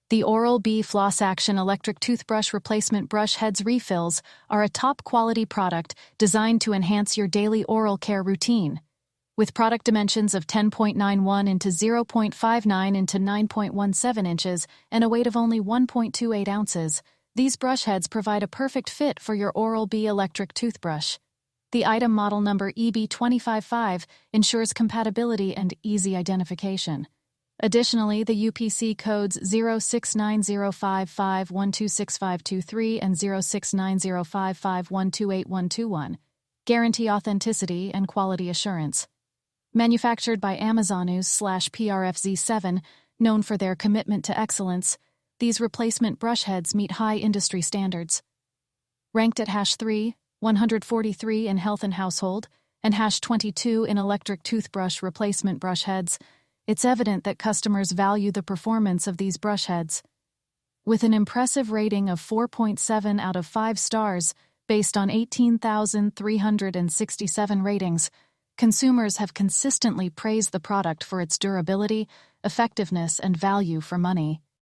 The Oral-B FlossAction electric toothbrush replacement brush heads refills are a top-quality product designed to enhance your daily oral care routine. With product dimensions of 10.91 into 0.59 into 9.17 inches and a weight of only 1.28 ounces, these brush heads provide a perfect fit for your Oral-B electric toothbrush. The item model number EB255 ensures compatibility and easy identification. Additionally, the UPC codes 069055126523 and 069055128121 guarantee authenticity and quality assurance. Manufactured by Amazonus/PRFZ7, known for their commitment to excellence, these replacement brush heads meet high industry standards. Ranked at #3, 143 in health and household, and #22 in electric toothbrush replacement brush heads, it's evident that customers value the performance of these brush heads. With an impressive rating of 4.7 out of 5 stars based on 18,367 ratings, consumers have consistently praised the product for its durability, effectiveness, and value for money.